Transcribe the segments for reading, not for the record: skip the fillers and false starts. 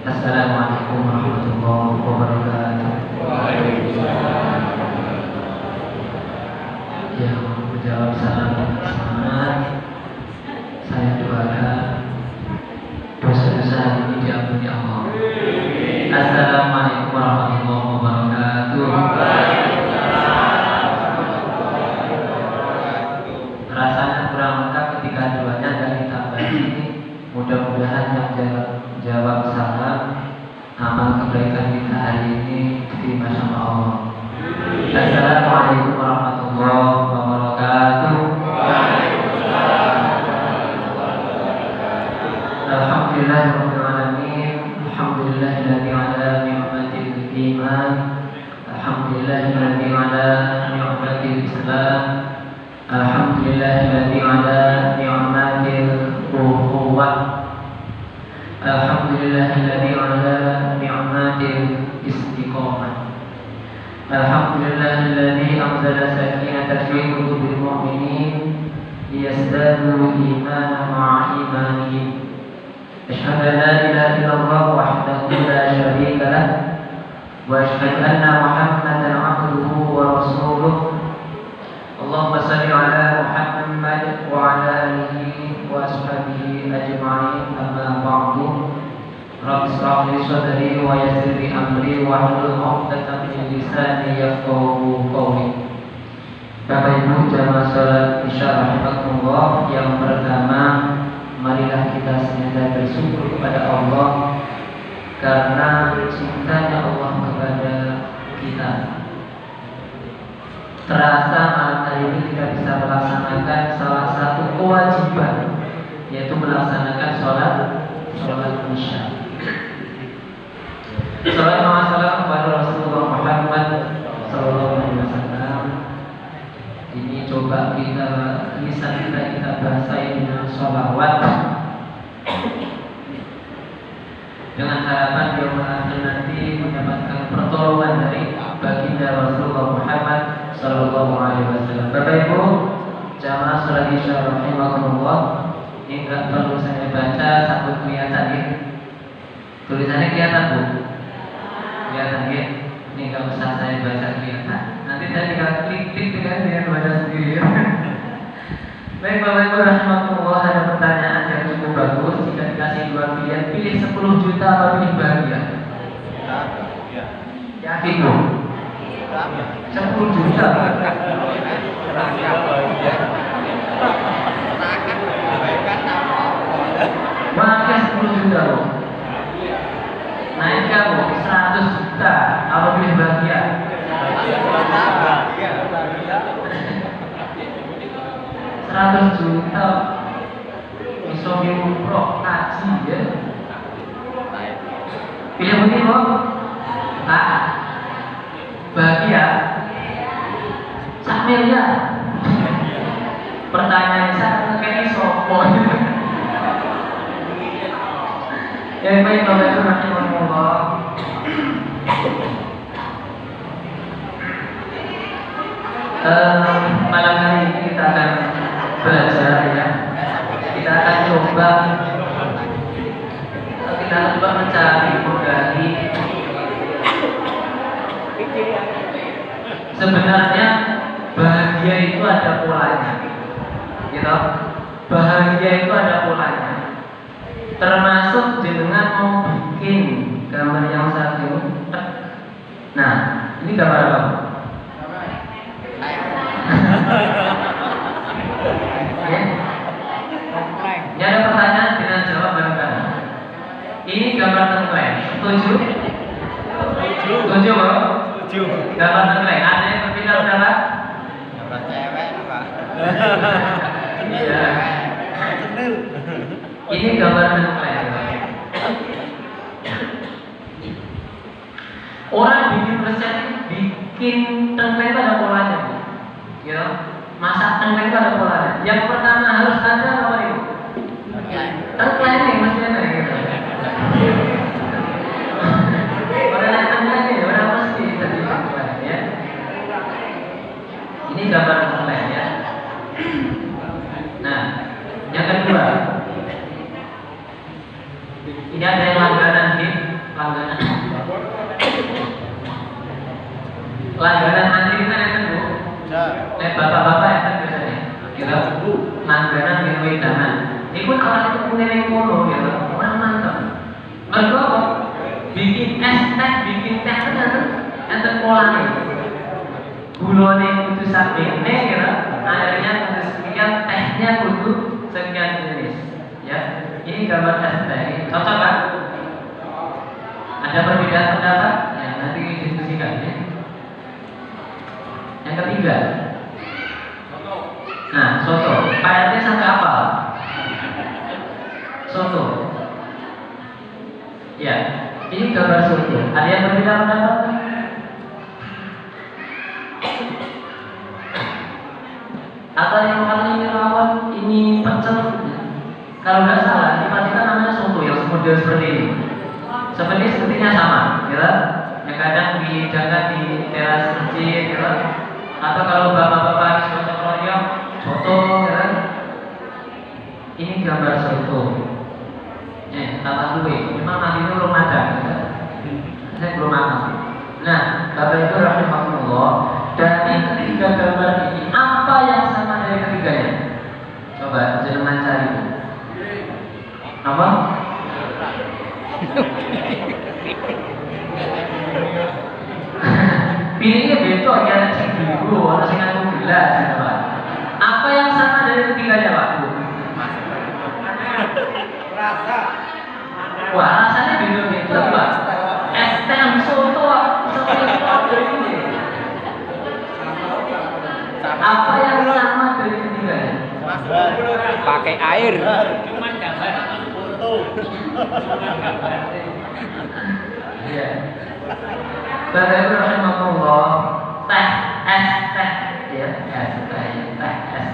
Assalamualaikum warahmatullahi wabarakatuh. Waalaikumsalam. Yang menjawab salam dan semangat, saya doakan dosa-dosa ini diampuni Allah. Assalamualaikum warahmatullahi wabarakatuh. Rasanya kurang lengkap ketika doanya dan ditambahi. Mudah-mudahan yang jawab salam, amal kebaikan kita hari ini diterima sama Allah. Assalamualaikum warahmatullahi wabarakatuh. Alhamdulillahirabbil alamin. Alhamdulillahilladzi ala ni'matil iman. Alhamdulillahilladzi ala ni'matil islam. Alhamdulillahilladzi ala ni'matil ukhuwah. Alhamdulillahilladzi ala ni'matil istiqamah. Alhamdulillahilladzi anzala sakinatan fi qulubil mu'minin liyazdadu imanan ma'a imanihim. Asyhadu an la ilaha illallah wahdahu la syarika lah wa asyhadu anna Muhammadan 'abduhu wa rasuluh. Allahumma shalli ala Muhammad wa ala alihi wa ashabihi ajma'in. Amma ba'du. Rabbi shrah li sadri wa yassir li amri wa hlul 'uqdatam min lisani yafqahu qawli. Bapak Ibu jamaah salat Isya rahimakumullah, yang pertama marilah kita senantiasa bersyukur kepada Allah karena cintanya Allah kepada kita. Terasa malam hari ini kita bisa melaksanakan salah satu kewajiban, yaitu melaksanakan sholat Isya. Salam kepada Rasulullah Muhammad SAW. Ini coba lisan kita bahasai dengan sholawat, dengan harapan yang nanti mendapatkan pertolongan dari baginda Rasulullah Muhammad SAW. Bapak Ibu jamaah salat Isya rahimakumullah, ini enggak perlu saya baca, sambut kelihatan ya. Tulisannya kelihatan Bu? Kelihatan ya? Ini enggak usah saya baca, kelihatan. Nanti saya tinggal klik dengan dia baca sendiri ya. Baik Bapak Ibu rahimakumullah, ada pertanyaan yang cukup bagus. Jika dikasih dua pilihan, pilih 10 juta atau pilih bahagia? Yakin Bu? 10 juta. Pakai 10 juta Bu. Naik kamu 100 juta atau pilih bahagia? 100 juta bisa diumroh haji ya. Pilih begini Bu. Bahagia 1 miliar. Pertanyaan saya kayak sopo. Yang baik Bapak Ibu rahimahullah. Malam hari ini kita akan belajar ya. Kita akan coba mencari menggali sebenarnya bahagia itu ada polanya, gitu. Bahagia itu ada polanya. Termasuk jenengan mau bikin gambar yang satu ini. Nah, ini gambar apa? Ya. Ini ada pertanyaan dengan jawab bareng-bareng. Ini gambar tengkleng. Setuju? Setuju Bro? Setuju. Gambar tengkleng. Ada yang berbeda berapa? Gambar cewek Pak. Iya. Ini gambar tengkleng. Orang bikin resep, bikin tengkleng itu ada polanya, ya. Masak tengkleng itu ada polanya. Yang pertama harus ada apa itu? Tengkleng nih mesti ada gitu. Orang tengkleng nih, orang mesti tadi tengkleng ya. Ini gambar tengkleng ya. Nah, yang kedua. Ini ada yang langganan ngono ya, ora mantep. Mergo bikin es teh, bikin teh kan enten polane. Gulone kudu sakmene ya, airnya kudu sekian, tehnya kudu sekian jenis. Ya, ini gambar es teh. Cocok kan? Ada perbedaan pendapat? Ya, nanti diskusikan ya. Yang ketiga, nah soto. Pak RT sampai apa? Soto. Ya, ini gambar soto. Ada yang berbeda pendapat? Atau yang mengatakan ini rawon, ini pecel? Kalau nggak salah, ini pasti kan namanya soto yang model seperti ini. Sepertinya sama, ya. Yang kadang dijaga di teras masjid, ya. Atau kalau bapak-bapak soto royong, soto, ya. Ini gambar soto. Tata kue. Memang nanti itu belum ada, ya. Saya belum makan. Nah, Bapak Ibu rahimahullah, dari ketiga gambar ini apa yang sama dari ketiganya? Coba jenengan cari. Apa? Pilihnya beto ya cek dulu, orang sing aku gelas ya Pak. Apa yang sama dari ketiganya Pak? Rasa. Wah rasanya beda-beda Pak. Es teh soto seperti dari ini. Apa yang sama dari ketiganya? Pakai air. Cuman gambar foto. Iya. Bapak Ibu rahimahullah, teh es teh ya, es teh es.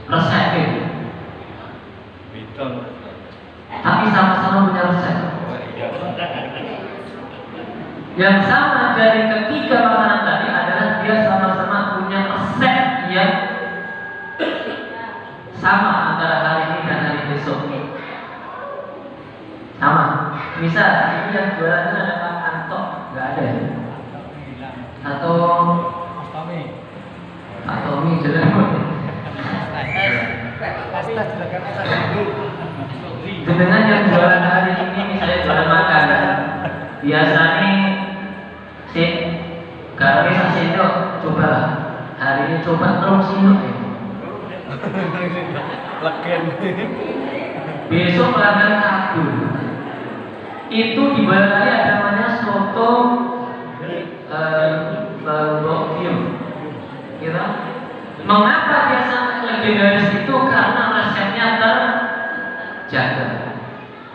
Resepnya, tapi sama-sama punya resep. Yang sama dari ketiga makanan tadi adalah dia sama-sama punya resep yang sama antara hari ini dan hari besok. Sama. Misal ini yang jualannya ada Pak Anto, nggak ada ya? Atau Pak Tommy jelas. Dengan yang jualan hari ini misalnya jualan makan, biasanya si garamnya saya itu coba hari ini coba terus sinut ya. Besok pelanggan kabur. Itu di Bali ada namanya soto Bogil. Kira mengapa dia sangat legendaris itu? Karena resepnya terjaga.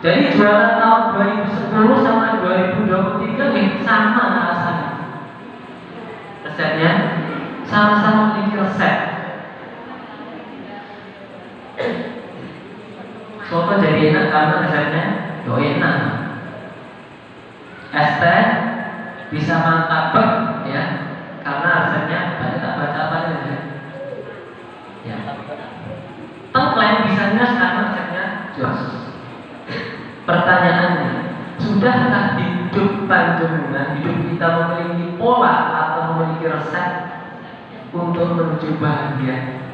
Jadi jualan tahun 2010 sama 2023 nih sama rasanya. Resepnya sama-sama memiliki resep. Soto jadi enak karena resepnya enak. Es teh bisa mantap ya karena resepnya banyak tak baca apa ya. Tengkleng bisa nyas karena resepnya jos. Pertanyaannya, sudahkah hidup panjenengan, hidup kita memiliki pola atau memiliki resep untuk menuju bahagia?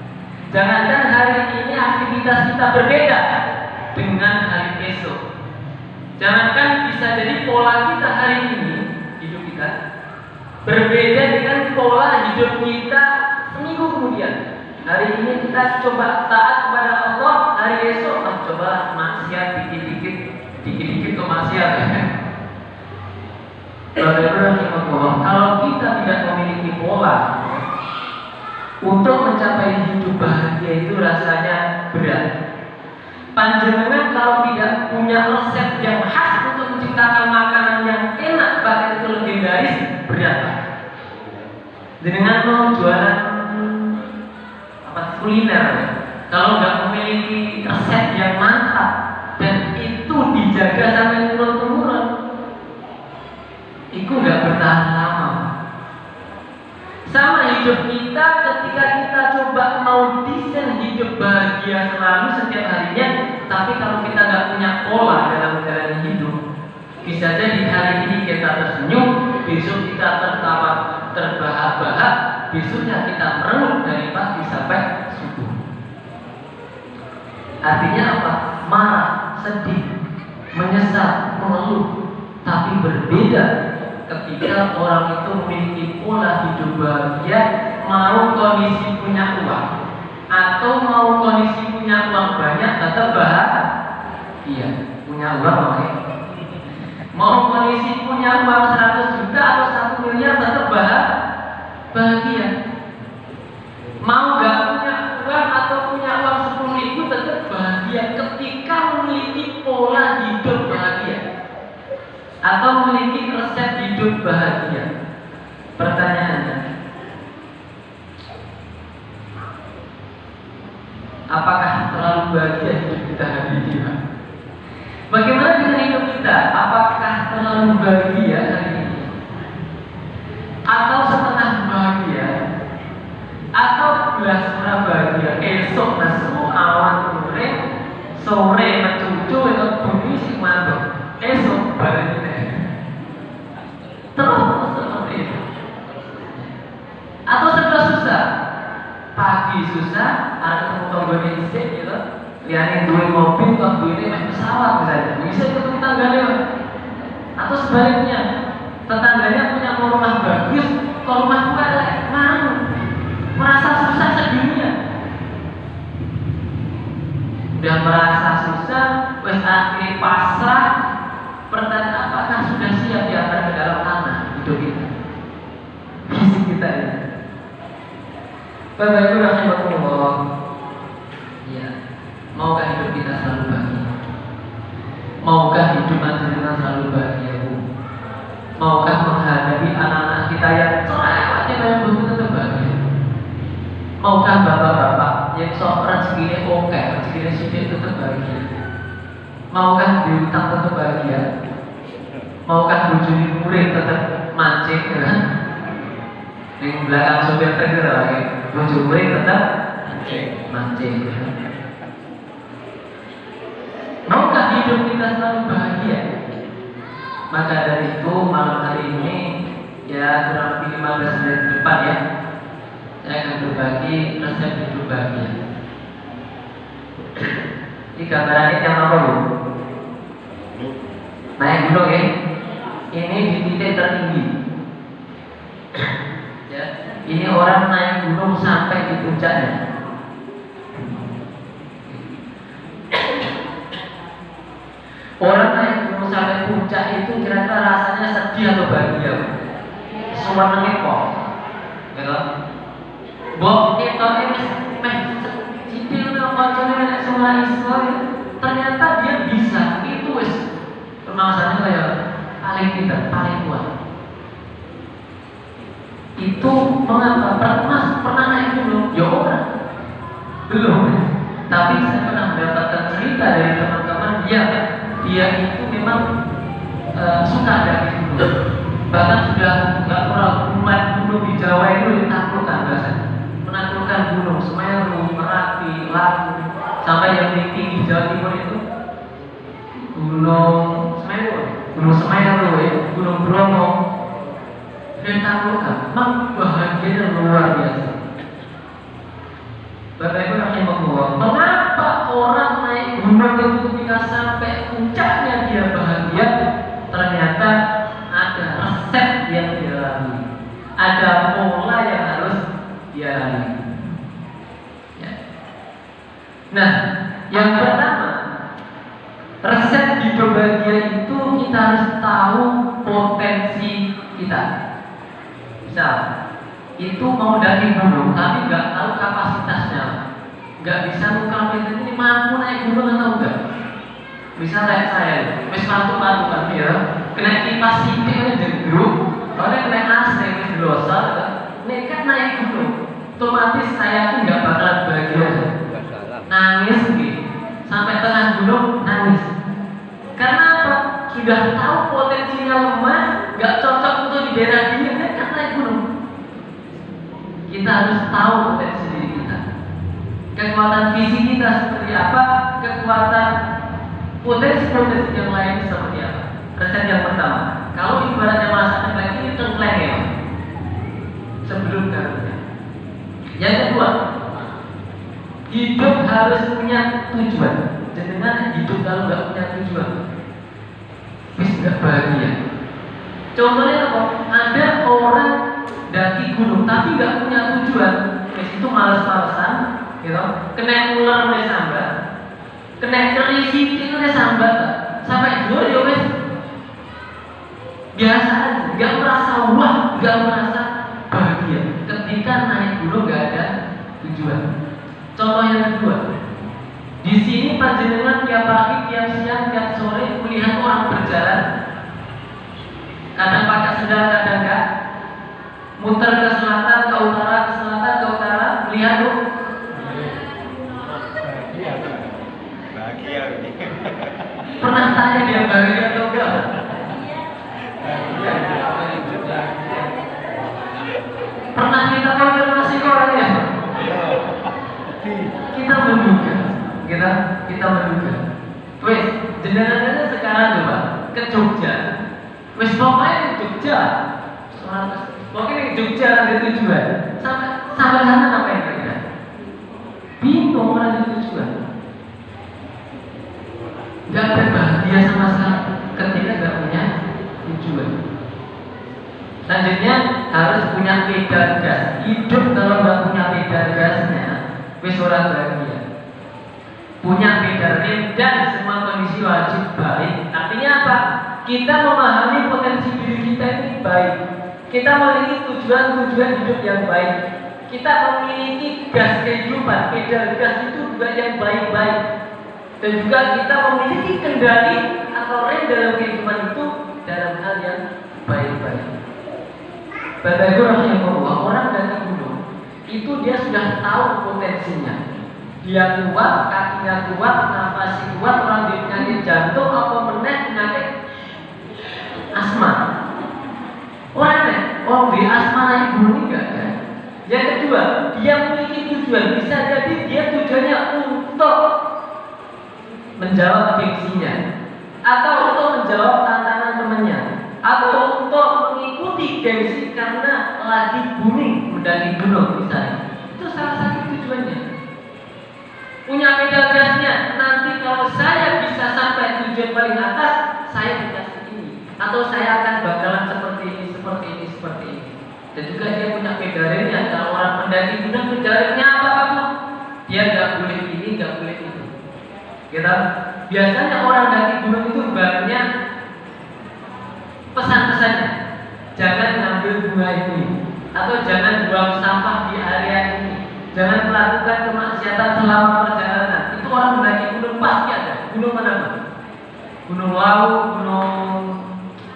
Jangankan hari ini aktivitas kita berbeda dengan hari esok. Jangankan bisa jadi pola kita hari ini, hidup kita berbeda dengan pola hidup kita seminggu kemudian. Hari ini kita coba taat kepada Allah, hari esok coba maksiat dikit-dikit ke maksiat. Kalau kita tidak memiliki pola untuk mencapai hidup bahagia itu rasanya berat. Panjenengan kalau tidak punya resep yang khas untuk menciptakan makanan yang enak, bahkan itu legendaris, berat. Dengan mau jualan kuliner, kalau nggak memiliki resep yang mantap dan itu dijaga sampai turun-turun, itu nggak bertahan lama. Sama hidup kita, ketika kita coba mau desain hidup bahagia selalu setiap harinya, tapi kalau kita nggak punya pola dalam menjalani hidup, bisa jadi hari ini kita tersenyum, besok kita tertawa terbahak-bahak, besoknya kita merenung dari pagi sampai subuh. Artinya apa? Marah, sedih, menyesal, mengeluh. Tapi berbeda ketika orang itu memiliki pola hidup bahagia, mau kondisi punya uang atau mau kondisi punya uang banyak tetap bahagia. Punya uang mau kondisi punya uang 100 juta atau 1 miliar tetap bahagia. Mau gak punya uang atau punya uang 10.000 tetap bahagia ketika memiliki pola hidup bahagia atau memiliki resep hidup bahagia. Pertanyaannya, apakah terlalu bahagia hidup kita hari ini? Bagaimana dengan hidup kita? Apakah terlalu bahagia hari ini? Atau setengah bahagia? Atau belas bahagia? Esok nesu awan sore, sore mencucu itu bumi si mantap. Esok balik terus seperti itu. Atau serba susah. Pagi susah, ada ketemu tombol insik gitu. Lihatin duit mobil, kok duitnya main pesawat misalnya. Bisa ketemu tetangganya. Atau sebaliknya, tetangganya punya rumah bagus, kalau rumah gua mau merasa susah sedunia. Udah merasa susah, wes akhirnya pasrah. Pertanyaan, apakah sudah siap diantar ke dalam tanah hidup kita? Fisik kita ini. Bapak Ibu rahimahullah. Ya, maukah hidup kita selalu bahagia? Maukah hidup kita selalu bahagia, Bu? Maukah menghadapi anak-anak kita yang cerewetnya memang betul tetap bahagia? Maukah bapak-bapak yang sok rezekinya oke, rezekinya sidik tetap bahagia? Maukah diutang tetap bahagia? Maukah bujuni murid tetap mancing, ya? Di belakang sopir truk lagi, bujuni murid tetap mancing. Ya? Maukah hidup kita selalu bahagia? Maka dari itu malam hari ini ya kurang lebih 15 menit ke depan ya, saya akan berbagi resep hidup bahagia. Ini gambarannya yang apa, Bu? Naik gunung ya. Ini di titik tertinggi. Ya, ini orang naik gunung sampai di puncaknya. Orang naik gunung sampai puncak itu kira-kira rasanya sedih atau bahagia? Semua kok, gitu. Bok kita ini cipil kancane semua iso. Ternyata dia bisa. Itu wis permasalahannya kayak paling pintar, paling kuat. Itu mengapa? Pernah naik gunung? Ya orang belum. Tapi saya pernah mendapatkan cerita dari teman-teman dia itu memang suka dari gunung. Bahkan sudah nggak pernah umat gunung di Jawa itu ditaklukkan bahasanya. Menaklukkan gunung Semeru, Merapi, Lawu, sampai yang tinggi di Jawa Timur itu Gunung Semeru ya, Gunung Bromo. Dan taklukkan, memang bahagianya luar biasa. Bapak Ibu rahimahullah, mengapa orang naik gunung itu ketika sampai puncaknya dia bahagia? Ternyata ada resep yang dia lalui, ada pola yang harus dia lalui. Ya. Nah, yang pertama, resep hidup bahagia itu kita harus tahu potensi kita. Misal, itu mau daki gunung tapi nggak tahu kapasitasnya, nggak bisa mengukur ini mampu naik gunung atau enggak. Misal kayak saya, wis mantu-mantu kan ya, kena kipas sipil aja jegruk, kalau kena AC wis glosor, nekat naik gunung, otomatis saya tuh nggak bakalan bahagia, nangis gitu, sampai tengah gunung nangis. Karena apa? Sudah tahu potensinya lemah, nggak cocok untuk di daerah dia, nekat naik gunung. Kita harus tahu potensi diri kita, kekuatan fisik kita seperti apa, kekuatan potensi-potensi yang lain seperti apa. Resep yang pertama, kalau ibaratnya masakan lagi ini tengkleng ya, sebelum garunya. Yang kedua, hidup harus punya tujuan. Dengan hidup kalau nggak punya tujuan, wis nggak bahagia. Contohnya apa? Ada orang daki gunung tapi nggak punya tujuan, wis itu males-malesan, gitu. Kena ular oleh sambat, kena kerisi itu oleh sambat, sampai dua ya wis biasa aja, nggak merasa wah, nggak merasa bahagia. Ketika naik gunung nggak ada tujuan. Contoh yang kedua, di sini panjenengan tiap pagi, tiap siang, tiap sore melihat orang berjalan, kadang pakai sendal, kadang enggak, muter ke selatan, ke utara, ke selatan, ke utara, melihat tuh. Bahagia. Pernah tanya dia bahagia atau enggak? Pernah kita konfirmasi ke orangnya? Kita menduga. Kita menduga. Wes, jenengan sekarang coba ke Jogja. Wes pokoknya ke Jogja. Pokoknya ke Jogja ada tujuan. Sampai sana ngapain kira-kira? Bingung orang ada tujuan. Gak berbahagia sama sekali ketika gak punya tujuan. Selanjutnya harus punya pedal gas. Hidup kalau gak punya pedal gasnya, wes orang bahagia. Punya pedal rem dan semua kondisi wajib baik. Artinya apa? Kita memahami potensi diri kita ini baik. Kita memiliki tujuan-tujuan hidup yang baik. Kita memiliki gas kehidupan, pedal gas itu juga yang baik-baik. Dan juga kita memiliki kendali atau rem dalam kehidupan itu dalam hal yang baik-baik. Bapak Ibu rahimahullah, orang dari gunung itu dia sudah tahu potensinya. Dia kuat, kakinya kuat, nafas kuat, orang di penyakit jantung apa penyakit asma. Orang di asma naik gunung enggak ada. Yang kedua, dia memiliki tujuan. Bisa jadi dia tujuannya untuk menjawab gengsinya, atau untuk menjawab tantangan temannya, atau untuk mengikuti gengsi karena lagi booming mendaki gunung misalnya. Itu salah satu tujuannya. Punya pedal gasnya, nanti kalau saya bisa sampai tujuan paling atas, saya dikasih ini, atau saya akan bakalan seperti ini. Dan juga dia punya pedal remnya. Kalau orang mendaki gunung, pedal remnya apa? Dia nggak boleh ini, nggak boleh itu. Kita biasanya orang daki gunung itu banyak pesan-pesannya. Jangan ngambil bunga ini, atau jangan buang sampah di area ini. Jangan melakukan kemaksiatan selama perjalanan. Itu orang mendaki gunung pasti ada. Gunung mana? Gunung Lawu, Gunung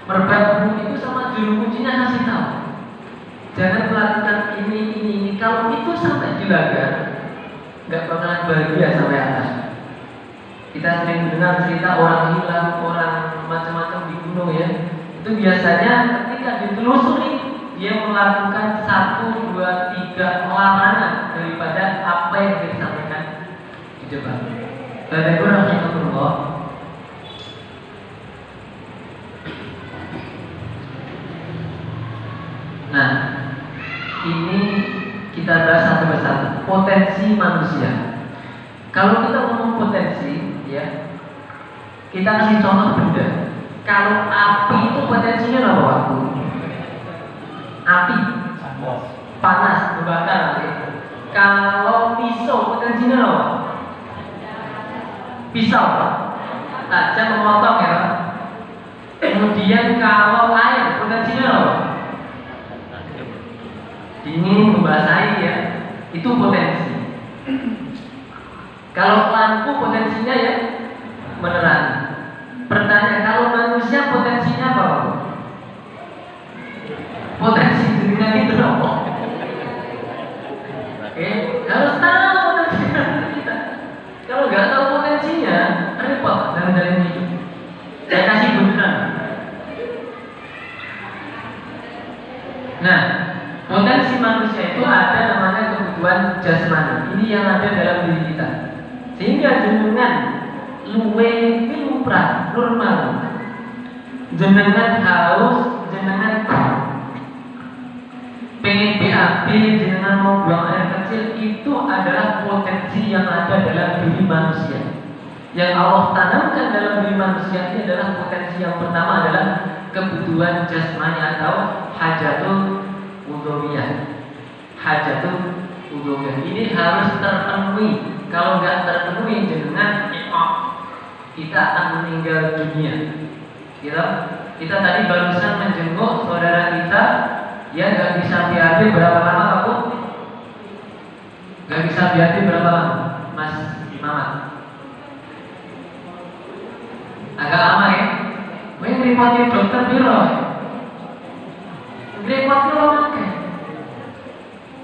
Merbabu itu sama juru kuncinya kasih tahu. Jangan melakukan ini. Kalau itu sampai dilanggar, nggak bakalan bahagia sampai atas. Kita sering dengar cerita orang hilang, orang macam-macam di gunung ya. Itu biasanya ketika ditelusuri dia melakukan 1, 2, 3 larangan daripada apa yang disampaikan di depan. Bapak Ibu rahimahullah, nah ini kita bahas satu persatu potensi manusia. Kalau kita ngomong potensi, ya kita kasih contoh benda. Kalau api itu potensinya apa waktu? Api panas membakar. Kalau pisau potensinya apa? Pisau tajam memotong ya. Kemudian kalau air potensinya apa? Dingin membasahi ya. Itu potensi. Kalau lampu potensinya ya menerangi. Pertanyaan, kalau manusia potensinya apa? Potensi dunia itu apa? Oke, harus tahu potensinya kita. Kalau nggak tahu potensinya, repot dalam hidup. Saya kasih beneran. Nah, potensi manusia itu ada namanya kebutuhan jasmani. Ini yang ada dalam diri kita. Sehingga jenengan luwe lumrah normal. Jenengan haus, jenengan pengen BAB dengan mau buang air kecil, itu adalah potensi yang ada dalam diri manusia. Yang Allah tanamkan dalam diri manusia ini adalah potensi yang pertama adalah kebutuhan jasmani atau hajatul udhuriyah. Hajatul udhuriyah ini harus terpenuhi. Kalau nggak terpenuhi dengan kita akan meninggal dunia. Kita tadi barusan menjenguk saudara kita yang nggak bisa BAB berapa lama Pak? Nggak bisa BAB berapa lama, Mas Mamat? Agak lama ya. Wih, reportnya dokter biro. Reportnya lama kan?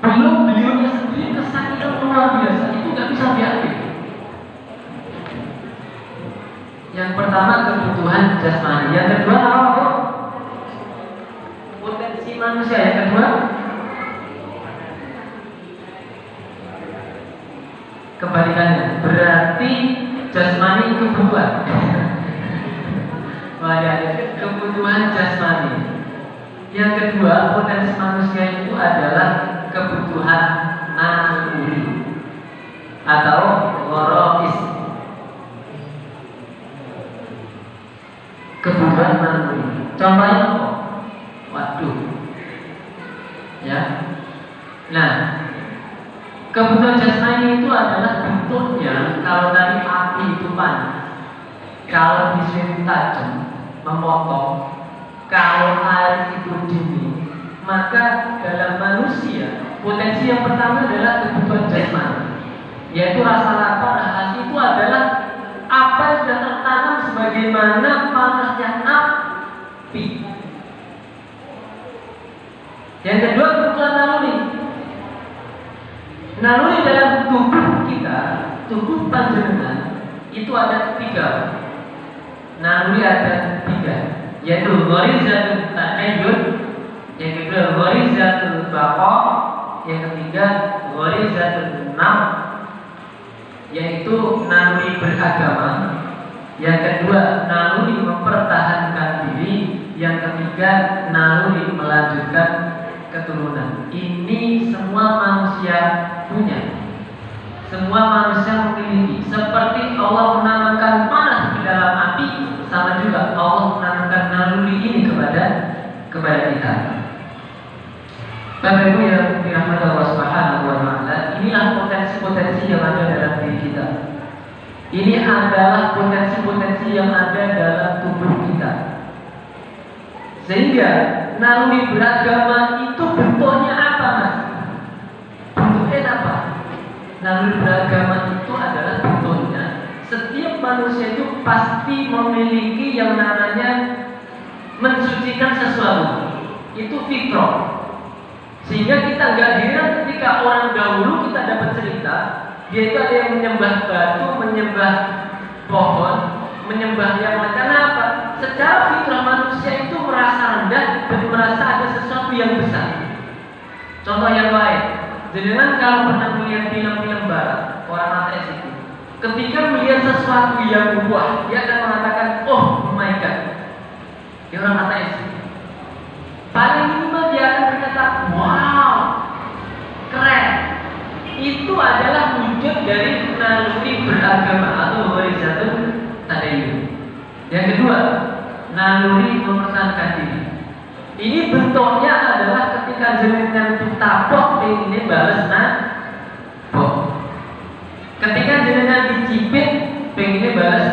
Belum beliaunya sendiri kesakitan luar biasa, itu nggak bisa BAB. Yang pertama kebutuhan jasmani, yang kedua apa? Potensi manusia, yang kedua kebalikannya, berarti jasmani kebutuhan. Kebutuhan jasmani. Yang kedua potensi manusia itu adalah kebutuhan naluri atau gharais. Kebutuhan naluri. Contohnya apa? Waduh. Ya. Nah, kebutuhan jasmani itu adalah bentuknya. Kalau dari api itu panas, kalau disuruh tajam memotong, kalau air itu dingin, maka dalam manusia potensi yang pertama adalah kebutuhan jasmani, yaitu rasa lapar. Hasil itu adalah apa yang sudah tertanam sebagaimana panasnya api. Yang kedua kebutuhan naluri. Naluri dalam tubuh kita, tubuh panjenengan itu ada 3. Naluri ada 3, yaitu gharizatul ta'ayyun, yang kedua gharizatul baqa, yang ketiga gharizatul nam, yaitu naluri beragama, yang kedua naluri mempertahankan diri, yang ketiga naluri melanjutkan keturunan. Ini semua manusia punya, semua manusia memiliki. Seperti Allah menanamkan panas ke dalam api, sama juga Allah menanamkan naluri ini kepada kita. Bapak Ibu yang dirahmati Allah Subhanahu wa taala, inilah potensi-potensi yang ada dalam diri kita. Ini adalah potensi-potensi yang ada dalam tubuh kita. Sehingga naluri beragama itu bentuknya apa, Mas? Bentuknya apa? Naluri beragama itu adalah bentuknya setiap manusia itu pasti memiliki yang namanya mensucikan sesuatu. Itu fitrah. Sehingga kita nggak heran ketika orang dahulu kita dapat cerita, dia itu ada yang menyembah batu, menyembah pohon, menyembah yang macam apa. Secara fitrah manusia itu merasa rendah dan merasa ada sesuatu yang besar. Contoh yang lain, jangan kalau pernah melihat film-film barat, orang ateis itu, ketika melihat sesuatu yang buah, dia akan mengatakan, oh my god. Dia orang ateis. Paling minimal dia akan berkata, wow, keren. Itu adalah wujud dari naluri beragama atau gharizatul ta'ayyun. Yang kedua, naluri mempertahankan diri. Ini bentuknya adalah ketika jenengan ditabok, ini balas nabok. Ketika jenengan dicipit, pengennya balas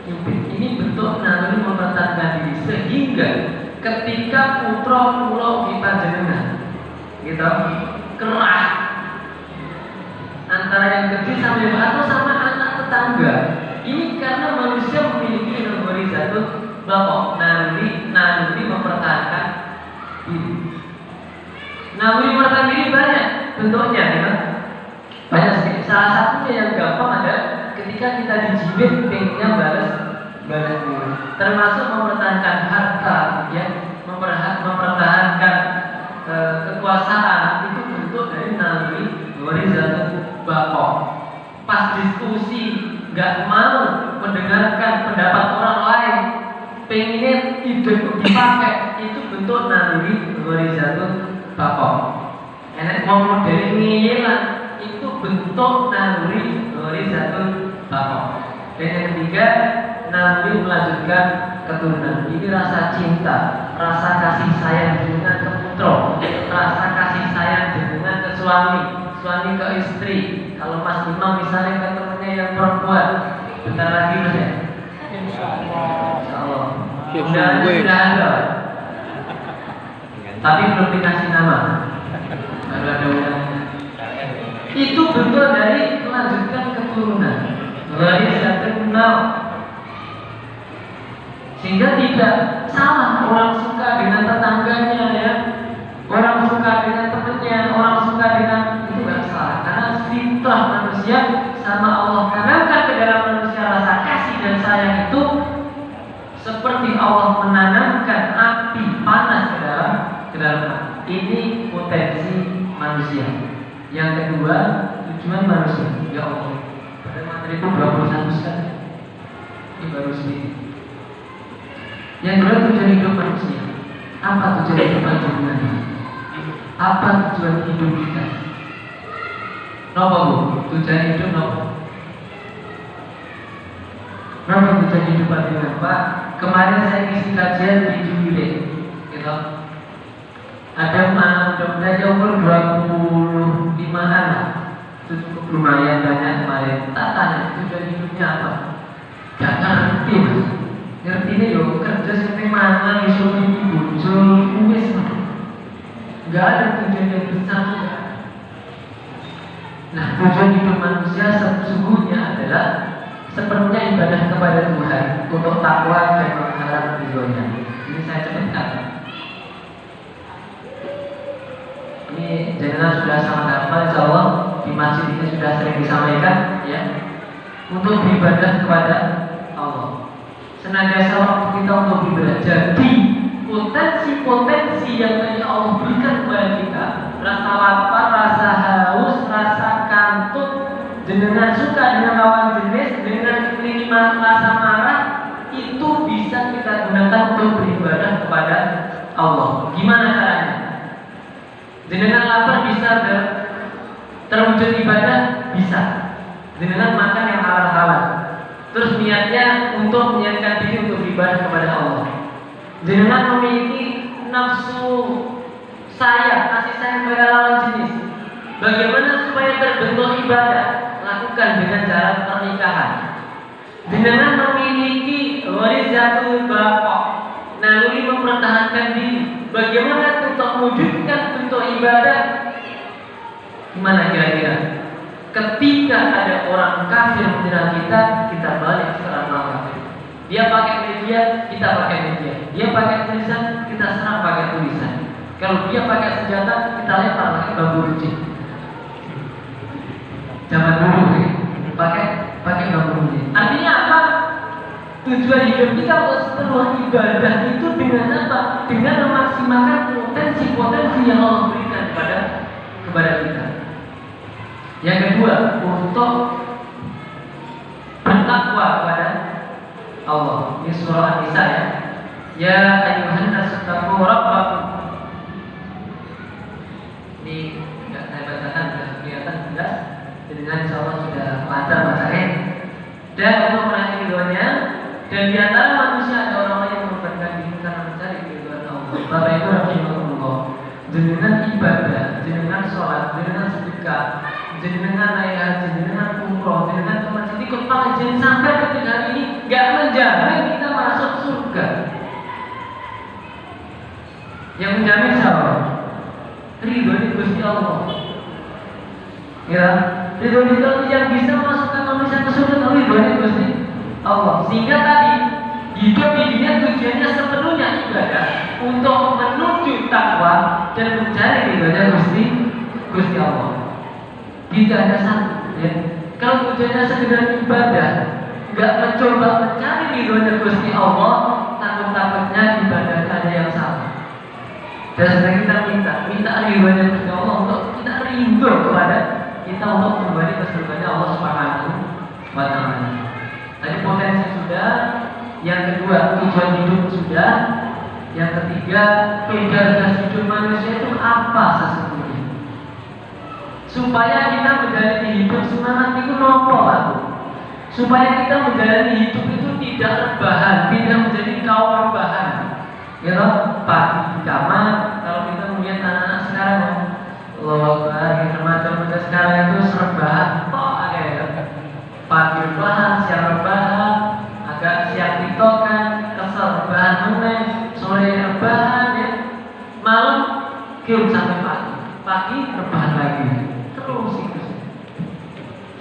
cipit. Ini bentuk naluri mempertahankan diri. Sehingga ketika putra pulau di panjenengan, gitu, kerah antara yang kecil sama yang atau sama anak tetangga. Ini karena manusia memiliki gharizatul baqa, naluri mempertahankan diri. Naluri mempertahankan diri banyak bentuknya, gitu. Banyak sekali. Salah satunya yang gampang ada ketika kita dijibit pengennya balas diri. Termasuk mempertahankan harta, ya, mempertahankan kekuasaan, itu bentuk dari naluri gharizatul baqa. Pas diskusi nggak mau mendengarkan pendapat orang lain, pengennya ide dipakai, itu bentuk naluri gharizatul bakok. Enak ngomong dari ngiyilan itu bentuk naluri gharizatul bakok. Dan yang ketiga, naluri melanjutkan keturunan. Ini rasa cinta, rasa kasih sayang dengan ke putra, rasa kasih sayang dengan ke suami ke istri. Kalau Mas Imam misalnya ke temannya yang perempuan, bentar lagi Mas ya. Insyaallah. Sudah ada. Tapi belum dikasih nama. Baru ada undangan. Itu bentuk dari melanjutkan keturunan. Gharizatul nal. Sehingga tidak salah orang suka dengan tetangganya ya, orang suka dengan temannya, orang suka dengan itu nggak salah, karena fitrah manusia sama Allah tanamkan ke dalam manusia rasa kasih dan sayang itu seperti Allah menanamkan api panas ke dalam api. Ini potensi manusia. Yang kedua, tujuan manusia. Ya Allah, pada materi itu 21 sekali. Ini baru sedikit. Yang kedua, tujuan hidup manusia. Apa tujuan hidup manusia? Apa tujuan hidup kita? Nopo Bu? Tujuan hidup nopo? Nopo tujuan hidup manusia? Pak, kemarin saya ngisi kajian di Jubilee, gitu. Ada anak muda-muda umur 25 anak. Itu cukup lumayan banyak kemarin. Tak tanya tujuan hidupnya apa? Gak ngerti Mas. Ngertinya yo kerja sampai mana iso muncul wis. Gak ada tujuan yang besar. Nah, tujuan hidup manusia sesungguhnya adalah sepenuhnya ibadah kepada Tuhan untuk takwa dan mengharap ridhonya. Ini saya cepatkan. Ini jenengan sudah sangat hafal, insyaallah di masjid ini sudah sering disampaikan ya. Untuk beribadah kepada Allah. Senantiasa waktu kita untuk beribadah. Jadi potensi-potensi yang tadi Allah berikan kepada kita, rasa lapar, rasa haus, rasa kantuk, jenengan suka dengan lawan jenis, dengan kelima rasa marah, itu bisa kita gunakan untuk beribadah kepada Allah. Gimana caranya? Jenengan lapar bisa terwujud ibadah? Bisa. Jenengan makan yang halal-halal. Terus niatnya untuk menyiapkan diri untuk beribadah kepada Allah. Jenengan memiliki nafsu sayang, kasih sayang pada lawan jenis. Bagaimana supaya terbentuk ibadah? Lakukan dengan cara pernikahan. Jenengan memiliki gharizatul bakok, naluri mempertahankan diri. Bagaimana untuk mewujudkan bentuk ibadah? Gimana kira-kira? Ketika ada orang kafir menyerang kita balik serang orang kafir. Dia pakai media, kita pakai media. Dia pakai tulisan, kita serang pakai tulisan. Kalau dia pakai senjata, kita lempar pakai bambu runcing. Zaman dulu pakai bambu runcing. Artinya apa? Tujuan hidup kita untuk setelah ibadah itu dengan apa? Dengan memaksimalkan potensi-potensi yang Allah berikan kepada kita. Yang kedua, untuk bertakwa kepada Allah. Ini surah An-Nisa ya. Ya ayyuhan nasu taqu rabbakum. Ini enggak saya bacakan, sudah kelihatan jelas. Dengan insyaallah sudah lancar bacanya. Dan untuk meraih ridhonya. Dan di antara manusia ada orang yang mengorbankan diri karena mencari keridhaan Allah. Bapak Ibu rahimahullah, jenengan ibadah, jenengan sholat, jenengan sedekah, jenengan naik haji, jenengan umroh, jenengan ke masjid ikut pengajian sampai detik hari ini gak menjamin kita masuk surga. Yang menjamin siapa? Ridho di Gusti Allah. Ya, ridho yang bisa memasukkan manusia ke surga, ridho di Gusti Allah. Sehingga tadi hidup di dunia tujuannya sepenuhnya ibadah untuk menuju takwa dan mencari ridhonya Gusti Allah. Tidak ada satu ya. Kalau tujuannya sekedar ibadah, nggak mencoba mencari ridhonya Gusti Allah, takut-takutnya ibadah ada yang salah. Dan sekarang kita minta ridhonya Gusti Allah untuk kita rindu kepada kita untuk kembali ke surganya Allah Subhanahu wa Ta'ala. Tadi potensi sudah, yang kedua tujuan hidup sudah, Yang ketiga, gas hidup manusia itu apa sesungguhnya? Supaya kita menjalani hidup semangat itu nopo, Pak. Supaya kita menjalani hidup itu tidak rebahan, tidak menjadi kaum rebahan. Ya toh, pagi di kamar. Kalau kita melihat anak-anak sekarang, remaja-remaja sekarang itu rebahan, pagi rebahan, siang rebahan, agak siang tiktokan, kesel rebahan meneh, sore rebahan, ya, malam game sampai pagi rebahan lagi, terus itu.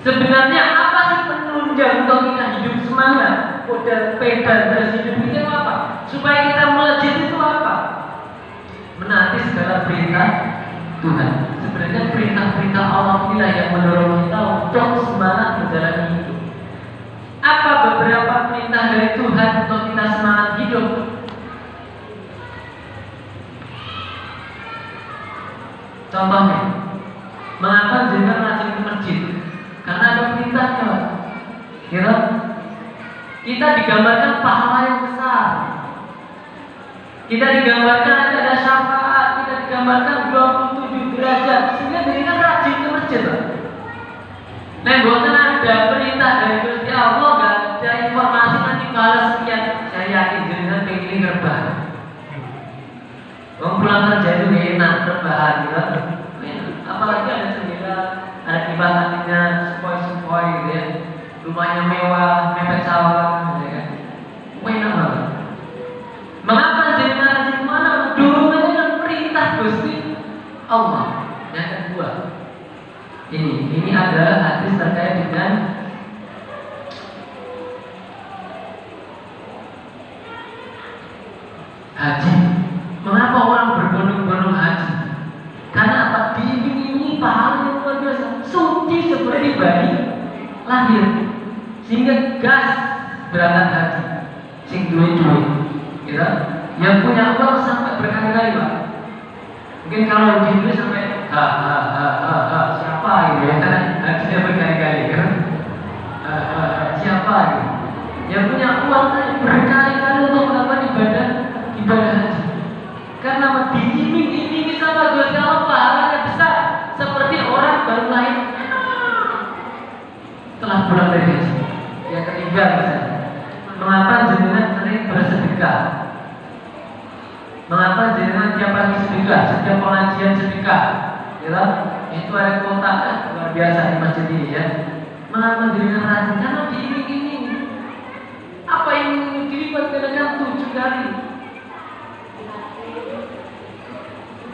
Sebenarnya apa sih penunjang untuk kita hidup semangat? Pedal terus hidup itu apa? Supaya kita melejit itu apa? Menaati segala perintah Tuhan. Sebenarnya perintah-perintah Allah inilah yang mendorong kita untuk semangat menjalani hidup. Apa beberapa perintah dari Tuhan untuk kita semangat hidup? Contohnya, mengapa jenengan rajin ke masjid? Karena ada perintahnya, Pak. Gitu? Kita digambarkan pahala yang besar. Kita digambarkan ada syafaat, kita digambarkan 27 derajat. Sehingga jenengan rajin ke masjid, Pak. Nah, bukan ada perintah dari Gusti Allah, gak ada informasi nanti balas sekian. Saya yakin jenengan pengen rebahan. Pulang kerja itu gak enak, rebahan, gitu. Apalagi ada jendela, ada kipas anginnya, sepoi-sepoi gitu ya. Rumahnya mewah, mepet sawah, gitu ya. Enak banget. Mengapa jenengan di mana? Dorongannya kan perintah Gusti Allah. Yang kedua, ini adalah hadis terkait dengan haji. Mengapa orang berbondong-bondong haji? Karena apa? Diiming-imingi pahala yang luar biasa, suci seperti bayi lahir, sehingga gas berangkat haji. Sing duit-duit, gitu. Yang punya uang sampai berkali-kali, Pak. Mungkin kalau di Inggris sampai siapa gitu ya, karena hajinya berkali-kali, kan? Siapa gitu? Yang punya uang berkali-kali untuk melakukan ibadah haji. Karena diiming-imingi sama Gusti Allah pahalanya besar, seperti orang baru lahir setelah pulang dari haji. Yang ketiga, mengapa jenengan sering bersedekah? Mengapa jenengan tiap pagi sedekah, setiap pengajian sedekah? Ya, itu ada kuota luar biasa di masjid ini ya. Mengapa jenengan rajin? Karena diiming-imingi. Apa yang dilipat dengan 7 kali?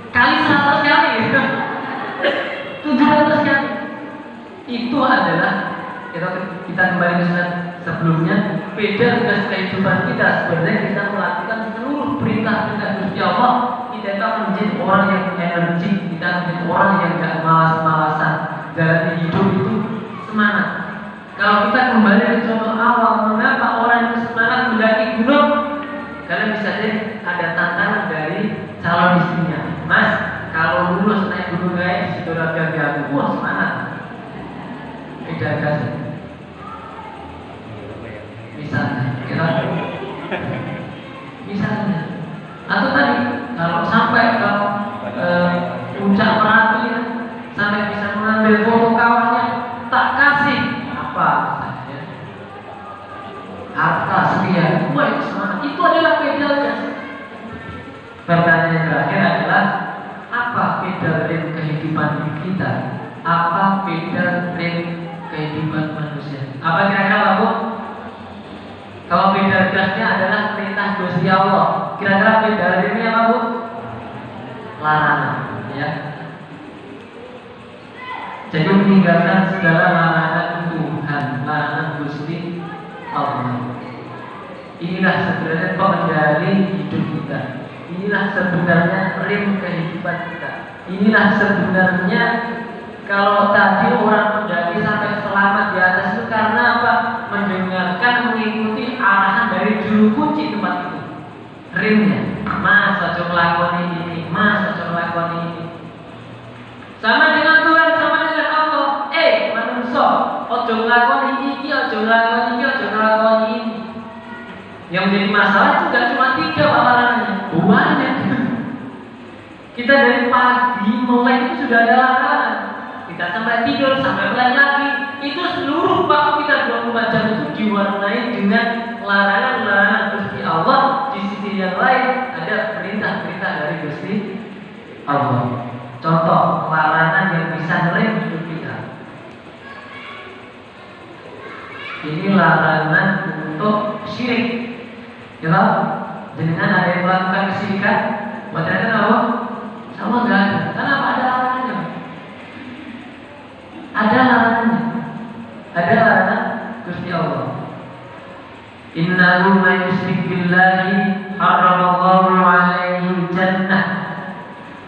Kali 100 kali, 700 kali. Itu adalah kita kembali ke surat sebelumnya. Beda tugas kehidupan kita. Sebenarnya kita melakukan seluruh perintah-perintah Gusti Allah. Kita akan menjadi orang yang energik. Kita menjadi orang yang gak malas-malasan. Jalani hidup itu semangat. Kalau kita kembali ke contoh awal, mengapa orang itu semangat mendaki gunung? Karena bisa jadi ada tantangan dari calon istrinya. Mas, kalau lulus naik gunung guys, di situ raga aku, wah semangat. Beda kasih. Misalnya, atau tadi kalau sampai ke puncak Merapi, sampai bisa mengambil foto kawannya, tak kasih apa saja, harta sekian, wah itu semangat. Itu adalah pedal gas. Pertanyaan terakhir adalah, apa pedal rem kehidupan kita? Apa pedal rem kehidupan manusia? Apa kira-kira, Bu? Kalau pedal gasnya adalah perintah Gusti Allah, kira-kira pedal remnya apa, Bu? Larangan, ya. Jadi meninggalkan segala larangan Tuhan, larangan Gusti Allah. Inilah sebenarnya pengendali hidup kita. Inilah sebenarnya rem kehidupan kita. Inilah sebenarnya kalau tadi orang mendaki sampai selamat di atas itu karena apa? Mendengarkan, mengikuti arahan dari juru kunci tempat itu. Remnya, Mas, ojo nglakoni ini, Mas, ojo nglakoni ini. Sama dengan Tuhan, sama dengan Allah. Manungsa, ojo nglakoni iki, ojo nglakoni iki, ojo nglakoni ini. Yang menjadi masalah itu gak cuma 3 larangannya, banyak. Kita dari pagi mulai itu sudah ada larangan. Kita sampai tidur, sampai mulai lagi. Itu seluruh waktu kita 24 jam itu diwarnai dengan larangan-larangan Gusti Allah. Di sisi yang lain ada perintah-perintah dari Gusti Allah. Contoh larangan yang bisa nilai hidup kita. Ini larangan untuk syirik. Ya, dengan ada yang melakukan kesyirikan, ternyata apa? Sama enggak ada. Kenapa ada larangannya? Ada larangannya. Ada larangan Gusti Allah. Innahu man yusyrik billahi harramallahu 'alaihi jannah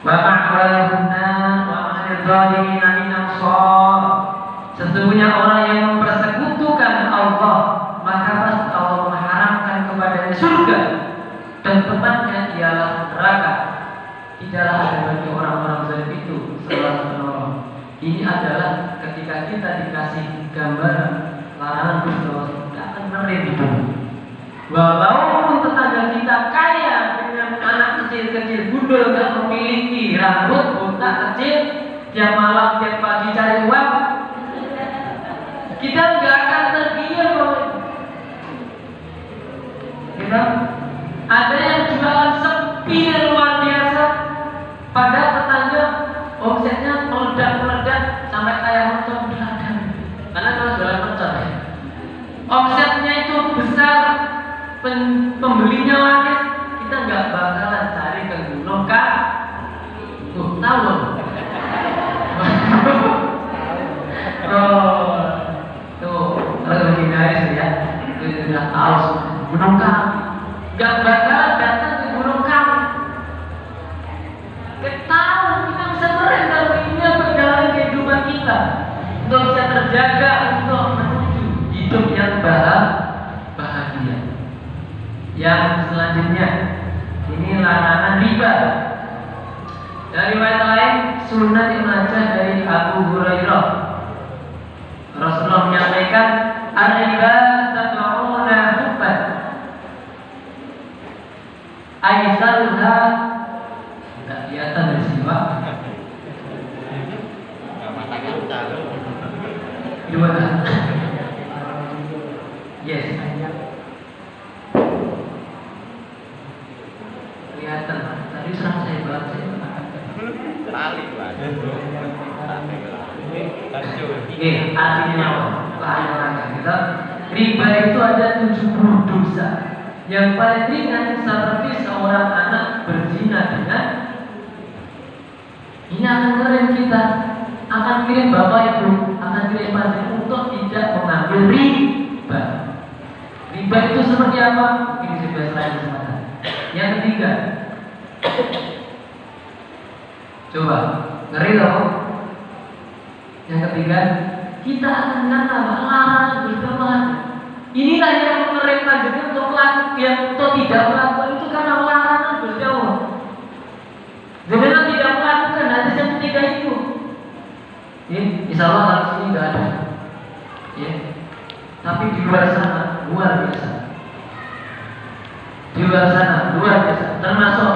wa ma'wahu an-nar wa ma lidh-dhalimin min ansar. Sesungguhnya orang yang mempersekutukan Allah, maka pasti Allah mengharamkan kepadanya surga dan tempatnya ialah neraka. Tidaklah ada bagi orang-orang zalim itu selalu menolong. Ini adalah ketika kita dikasih gambaran larangan Gusti Allah, kita akan ngeri itu. Walaupun tetangga kita kaya dengan anak kecil-kecil, gundul, gak memiliki rambut, botak kecil, tiap malam, tiap pagi cari uang, kita nggak akan tergiur kalau kita ada yang jualan sepi luar biasa, pada tetangga omsetnya meledak-meledak sampai kayak mercon beladan. Karena kalau jualan mercon ya, omsetnya itu besar, pembelinya laris, kita nggak bakalan cari ke gunung kan? Tahu? Kalau lagi guys ya, itu sudah tahu gunung kami. Gak bakalan datang ke gunung kami. Kita tahu kita bisa meren kalau ini perjalanan kehidupan kita untuk bisa terjaga, untuk menuju hidup yang bahagia. Yang selanjutnya, ini larangan riba. Dari riwayat lain, Sunan Ibnu Majah dari Abu Hurairah, Rasulullah menyampaikan, "Ar-riba sab'una hubban, aisaruha." Tidak kelihatan dari sini, Pak. Dua. Yes. Kelihatan, Pak. Tadi serang saya baca. Tali, Pak. Artinya apa? Kita riba itu ada 70 dosa. Yang paling ringan seperti seorang anak berzina dengan, ini akan keren kita, akan kirim bapak ibu, akan kirim pasien untuk tidak mengambil riba. Riba itu seperti apa? Mungkin saya bahas lain kesempatan. Yang ketiga, coba ngeri loh. Yang ketiga, kita akan kata larangan berdoa. Inilah yang memerintah juga untuk melakukan yang atau tidak melakukan itu karena larangan berdoa. Jangan tidak melakukan hadis yang ketiga itu. Insya Allah hadis ini nggak ada. Ya. Tapi di luar sana luar biasa. Di luar sana luar biasa. Termasuk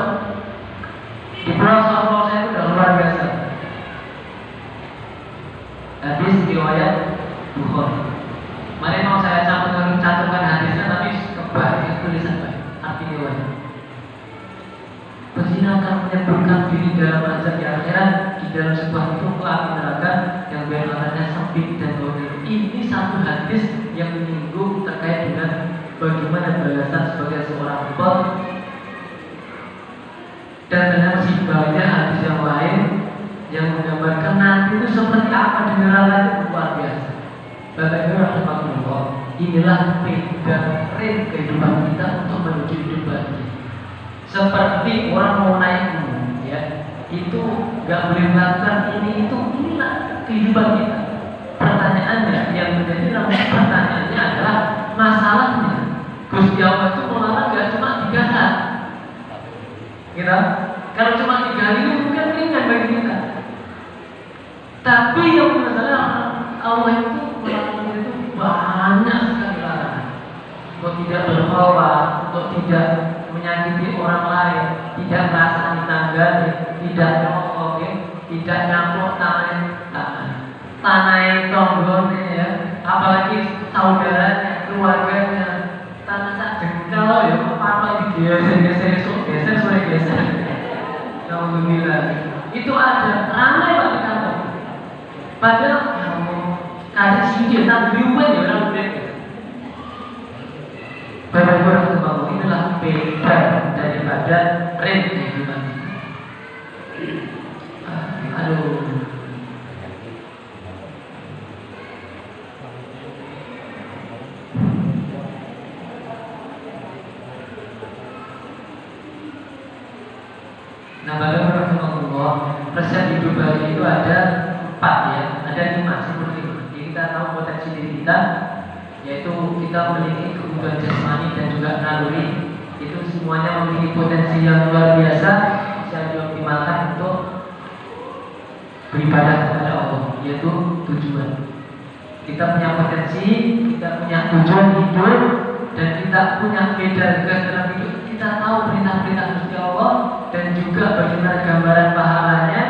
di pulau saya itu udah luar biasa. Hadis riwayat Bukhari. Mari mau saya cantumkan hadisnya, tapi kebalik tulisan baik. Arti riwayat. Pezina akan menyebutkan diri dalam azab di akhirat, di dalam sebuah itu api neraka yang matanya sempit dan baunya. Ini satu hadis yang menyinggung terkait dengan bagaimana balasan sebagai seorang pembuat. Dan dengan masih banyak hadis yang lain yang menggambarkan nanti itu seperti apa di neraka itu luar biasa. Bapak Ibu rahimahullah, inilah pegangan kehidupan kita untuk menuju hidup bahagia. Seperti orang mau naik gunung, ya, itu nggak boleh melakukan ini itu, inilah kehidupan kita. Pertanyaannya yang menjadi pertanyaannya adalah masalahnya Gusti Allah itu melarang nggak cuma 3 hal. Gitu? Kalau cuma 3 hal ini mungkin ringan bagi kita. Tapi yang masalah Allah itu melarang itu banyak sekali larangan. untuk tidak berkhawat, untuk tidak menyakiti orang lain, tidak merasa ditanggani, tidak nyokok, tidak nyampuk tanah tonggone ya, apalagi saudaranya, keluarganya, tanah sak jengkal ya, apa digeser-geser, geser sore geser. Alhamdulillah. Itu ada ramai Pak di kantor. Padahal kasih singgih tak diuwen ya orang udah. Bapak-bapak Rasulullah, inilah beda daripada rem kehidupan. Aduh. Nah, bapak-bapak Rasulullah, resep hidup bahagia itu ada 4 ya, ada 5 seperti itu. Jadi kita tahu potensi diri kita, yaitu kita memiliki kebutuhan jasmani dan juga naluri. Itu semuanya memiliki potensi yang luar biasa, bisa dioptimalkan untuk beribadah kepada Allah, yaitu tujuan. Kita punya potensi, kita punya tujuan hidup, dan kita punya beda dalam hidup. Kita tahu perintah-perintah Gusti Allah dan juga bagaimana gambaran pahalanya.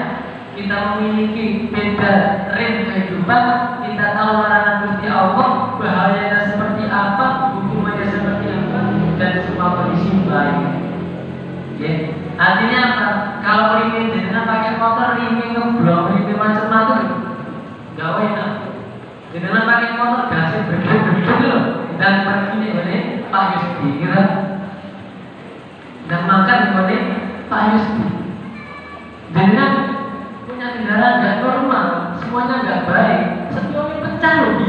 Kita memiliki beda rem kehidupan. Kita tahu larangan Gusti Allah, bahayanya seperti apa, hukumannya seperti apa, dan semua kondisi baik. Ya. Artinya apa? Kalau ringin jenengan pakai motor, ringin ngeblok, ringin macam-macam, gak enak. Jenengan pakai motor gasnya berdua loh, dan pergi nih Pak Yusdi kira. Dan makan oleh Pak Yusdi. Dengan punya kendaraan nggak normal, semuanya nggak baik, semuanya pecah loh di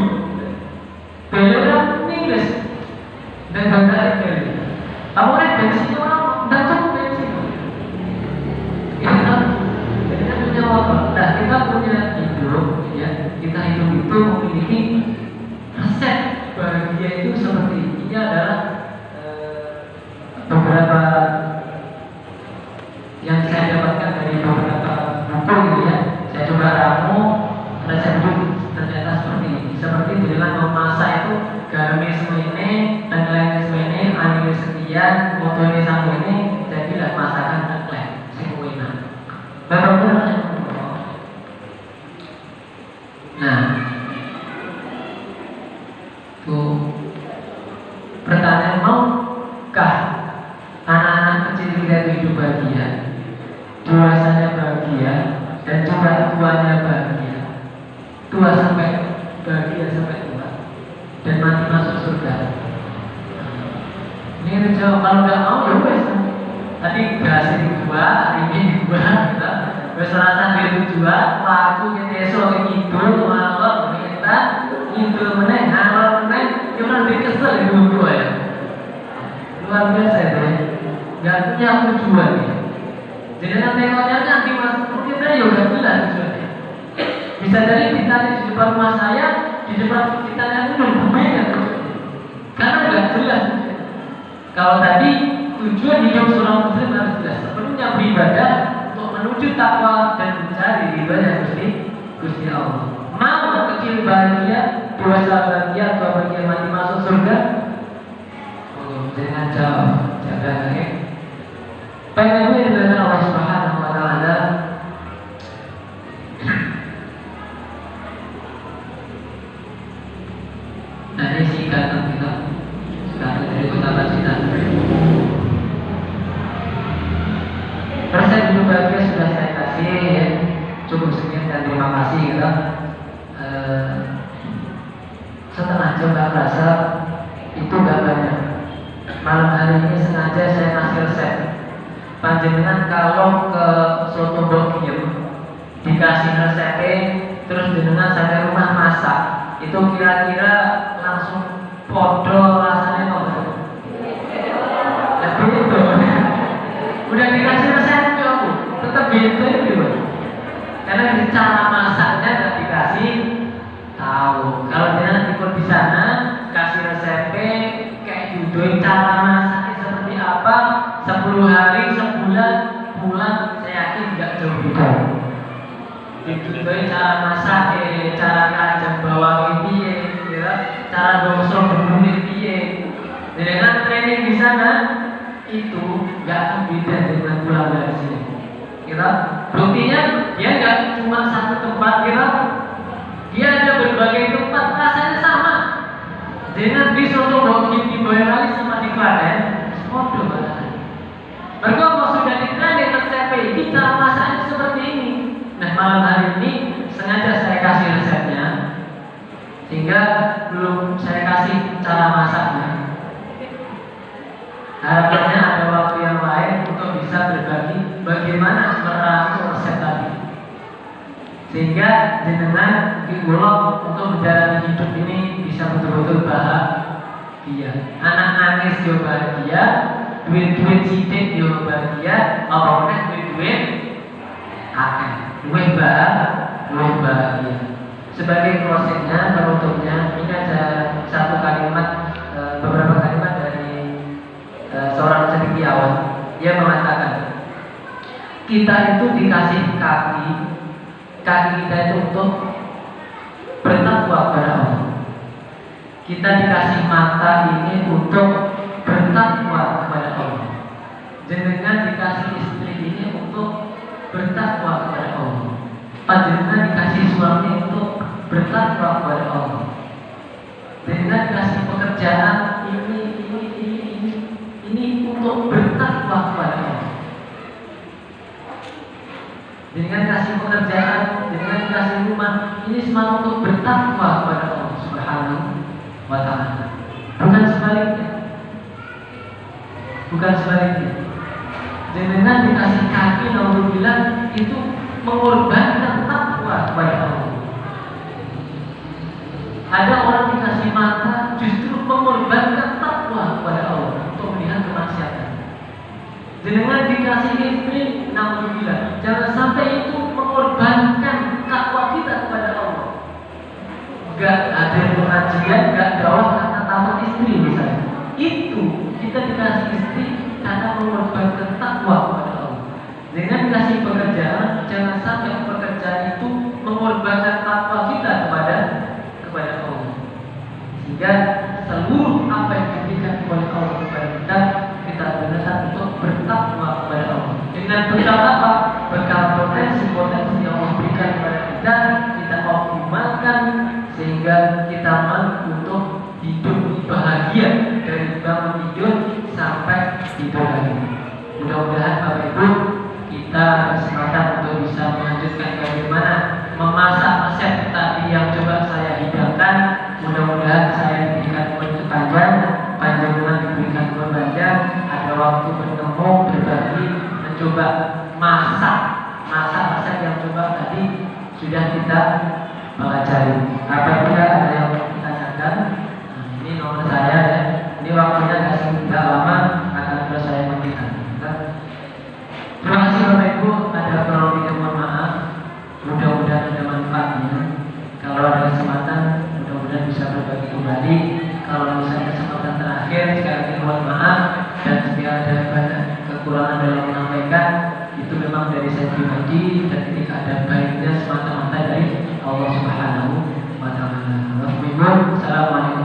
belakang Inggris dan bandara Inggris. Kamu lihat bensin orang nggak cukup bensin. Kita punya motor, nah kita punya hidup, ya kita hidup itu memiliki resep bahagia itu seperti ini adalah beberapa yang saya dapatkan dari beberapa buku gitu ya. Saya coba ramu, resep hidup ternyata seperti ini. Seperti bilang memasak itu garamnya semene, dan lainnya semene, anilnya sekian, motornya sama ini, jadilah masakan teklek, semuanya. Benar-benar. Nah, tuh pertanyaan maukah anak-anak kecil kita itu hidup bahagia, dewasanya bahagia, dan juga tuanya bahagia, tua sampai bahagia sampai tua, dan mati masuk surga. Ini jawab, kalau nggak mau ya wes. Tadi gasnya dua, ini dua, kita wes rasa diri dua, waktu kita esok ngidul, malam kita ngidul meneng, ngalor meneng, kita lebih kesel di dua ya. Luar biasa ya. Gak punya tujuan ya. Jadi nanti nanti masuk kita ya udah jelas tujuannya. Bisa jadi ditanya di depan rumah saya, di depan ditanya itu berbeda tujuannya. Karena gak jelas. Kalau tadi tujuan hidup seorang muslim harus jelas. Sepenuhnya beribadah untuk menuju takwa dan mencari ridhonya Gusti Allah. Mau kecil bahagia, dewasa bahagia, atau bahagia mati masuk surga? Jangan jawab, jaga ya. Pengen dengan Allah Subhanahu wa Ta'ala. Nah, ini singkatan kita, singkatan dari kota Pacitan. Resep hidup bahagia sudah saya kasih ya. Cukup sekian dan terima kasih kita. Setengah jam gak kerasa, itu gak banyak. Malam hari ini sengaja saya ngasih resep. Panjenengan kalau ke soto Bokiem dikasih resepnya, terus jenengan sampai rumah masak, itu kira-kira langsung podo rasanya apa? Lebih itu. Udah dikasih resepnya aku, tetap gitu gitu. Karena di cara masaknya nggak dikasih tahu. Kalau jenengan ikut di sana, kasih resepnya kayak gitu, cara masaknya seperti apa, 10 hari, sebulan, pulang, saya yakin tidak jauh beda. Ditunjukin cara masak, cara kacang bawang ini, ya, cara gosok bumbu ini, jadi Kita buktinya dia nggak cuma satu tempat, dia ada berbagai tempat, rasanya sama. Dengan di Solo, di Boyolali sama di Klaten, semua bahasa. Mereka kalau sudah dikenal resep ini, cara masaknya seperti ini. Nah, malam hari ini sengaja saya kasih resepnya, sehingga belum saya kasih cara masaknya. Harapannya ada waktu yang lain untuk bisa berbagi bagaimana meramu resep tadi, sehingga jenengan diulok untuk menjalani hidup ini bisa betul-betul bahagia. Anak nangis yo bahagia, duit sidik yo bahagia, apa duit akeh, luwih bahagia. Sebagai closingnya, penutupnya, ini ada satu kalimat, beberapa kalimat dari seorang cendekiawan. Dia mengatakan, kita itu dikasih kaki kita itu untuk bertakwa kepada Allah. Kita dikasih mata ini untuk bertakwa kepada Allah. Jenengan dikasih istri ini untuk bertakwa kepada Allah. Jenengan dikasih suami untuk bertakwa kepada Allah. Jenengan dikasih pekerjaan ini untuk bertakwa kepada Allah. Dengan kasih pekerjaan, dengan kasih rumah, ini semua untuk bertakwa kepada Allah Subhanahu wa Ta'ala. Bukan sebaliknya. Dengan dikasih kaki, alhamdulillah, itu mengorbankan takwa kepada Allah. Ada orang dikasih mata, justru mengorbankan takwa kepada Allah untuk melihat kemaksiatan. Dengan dikasih istri, alhamdulillah, jangan sampai itu mengorbankan takwa kita kepada Allah. Gak ada pengajian, gak dakwah karena takwa istri misalnya. Itu kita dikasih istri karena mengorbankan takwa kepada Allah. Dengan dikasih pekerjaan, jangan sampai pekerjaan itu mengorbankan takwa kita kepada Allah. Sehingga seluruh apa yang diberikan oleh Allah kepada kita berusaha untuk bertakwa kepada Allah. Dengan bekal apa? Bekal potensi yang Allah berikan kepada kita optimalkan sehingga kita mampu untuk hidup bahagia dari bangun tidur sampai tidur lagi. Mudah-mudahan Bapak Ibu kita kesempatan untuk bisa melanjutkan bagaimana memasak resep tadi yang coba saya hidangkan. Mudah-mudahan saya diberikan umur panjang diberikan umur panjang, ada waktu bertemu, berbagi, mencoba masak resep yang coba tadi sudah kita pelajari. Apabila ada yang mau ditanyakan, ini nomor saya ya. Ini waktunya tidak lama, akan terus saya memberikan. Terima kasih Bapak Ibu, ada kurang lebih mohon maaf. Mudah-mudahan ada manfaatnya. Kalau ada kesempatan, mudah-mudahan bisa berbagi kembali. Kalau misalnya kesempatan terakhir, sekali lagi mohon maaf. Dan jika ada banyak kekurangan dalam menyampaikan, itu memang dari saya pribadi dan ketika ada baiknya semata-mata dari Allah Subhanahu wa Ta'ala. Assalamualaikum.